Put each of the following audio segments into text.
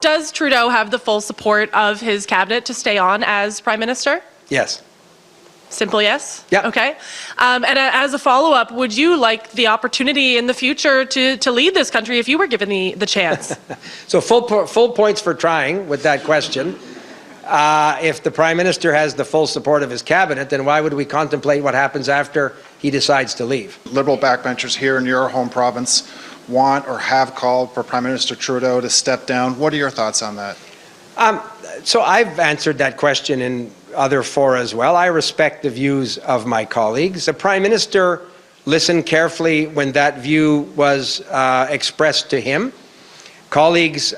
Does Trudeau have the full support of his cabinet to stay on as Prime Minister? Yes. Simple yes? Yeah. Okay. And as a follow-up, would you like the opportunity in the future to lead this country if you were given the chance? So full points for trying with that question. If the Prime Minister has the full support of his cabinet, then why would we contemplate what happens after he decides to leave? Liberal backbenchers here in your home province want or have called for Prime Minister Trudeau to step down. What are your thoughts on that? So I've answered that question in other fora as well. I respect the views of my colleagues. The Prime Minister listened carefully when that view was expressed to him. Colleagues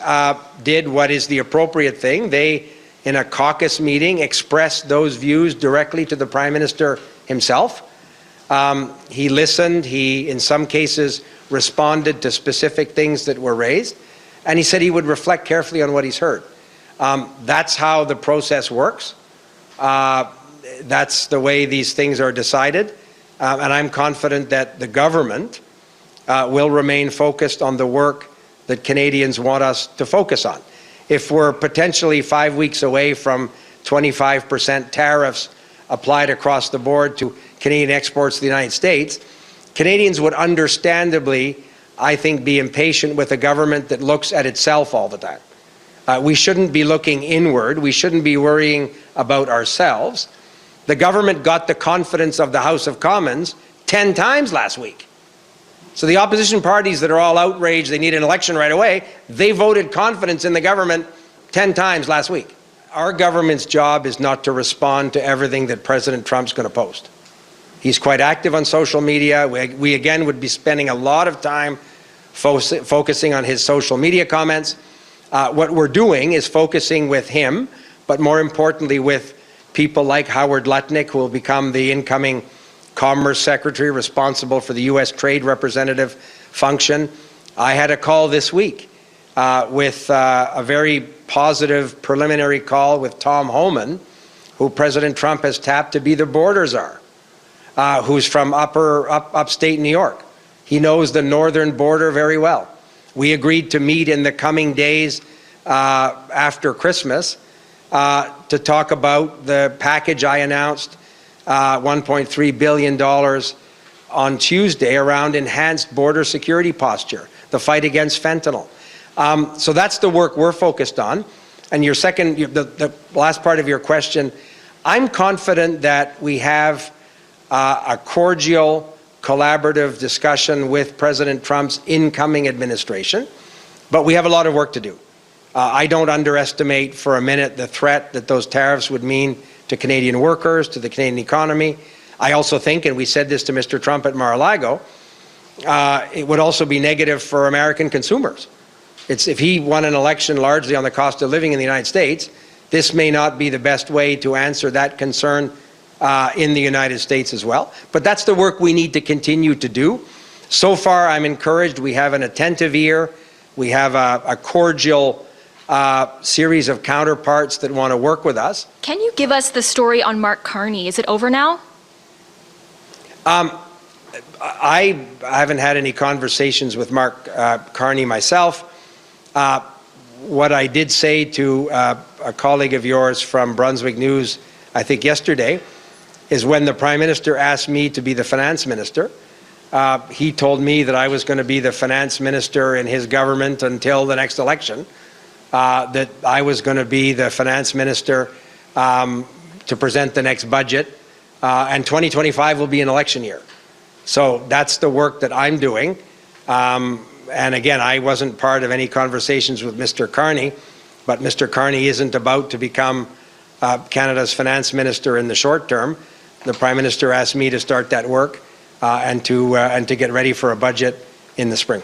did what is the appropriate thing. They, in a caucus meeting, expressed those views directly to the Prime Minister himself. He listened. He, in some cases, responded to specific things that were raised. And he said he would reflect carefully on what he's heard. That's how the process works. That's the way these things are decided. And I'm confident that the government will remain focused on the work that Canadians want us to focus on. If we're potentially 5 weeks away from 25% tariffs applied across the board to Canadian exports to the United States, Canadians would understandably, I think, be impatient with a government that looks at itself all the time. We shouldn't be looking inward. We shouldn't be worrying about ourselves. The government got the confidence of the House of Commons 10 times last week. So the opposition parties that are all outraged, they need an election right away, they voted confidence in the government 10 times last week. Our government's job is not to respond to everything that President Trump's going to post. He's quite active on social media. We again would be spending a lot of time focusing on his social media comments. What we're doing is focusing with him, but more importantly with people like Howard Lutnick, who will become the incoming Commerce Secretary responsible for the U.S. Trade Representative function. I had a call this week with a very positive preliminary call with Tom Homan, who President Trump has tapped to be the border czar, who's from upstate New York. He knows the northern border very well. We agreed to meet in the coming days after Christmas to talk about the package I announced, $1.3 billion on Tuesday around enhanced border security posture, the fight against fentanyl. So that's the work we're focused on. And your second, the last part of your question, I'm confident that we have a cordial, collaborative discussion with President Trump's incoming administration, but we have a lot of work to do. I don't underestimate for a minute the threat that those tariffs would mean to Canadian workers, to the Canadian economy. I also think, and we said this to Mr. Trump at Mar-a-Lago, it would also be negative for American consumers. If he won an election largely on the cost of living in the United States, this may not be the best way to answer that concern in the United States as well. But that's the work we need to continue to do. So far, I'm encouraged. We have an attentive ear. We have a cordial series of counterparts that want to work with us. Can you give us the story on Mark Carney? Is it over now? I haven't had any conversations with Mark Carney myself. What I did say to a colleague of yours from Brunswick News, I think yesterday, is when the Prime Minister asked me to be the Finance Minister, he told me that I was going to be the Finance Minister in his government until the next election, that I was going to be the Finance Minister to present the next budget, and 2025 will be an election year. So that's the work that I'm doing. And again, I wasn't part of any conversations with Mr. Carney, but Mr. Carney isn't about to become Canada's Finance Minister in the short term. The Prime Minister asked me to start that work and to get ready for a budget in the spring.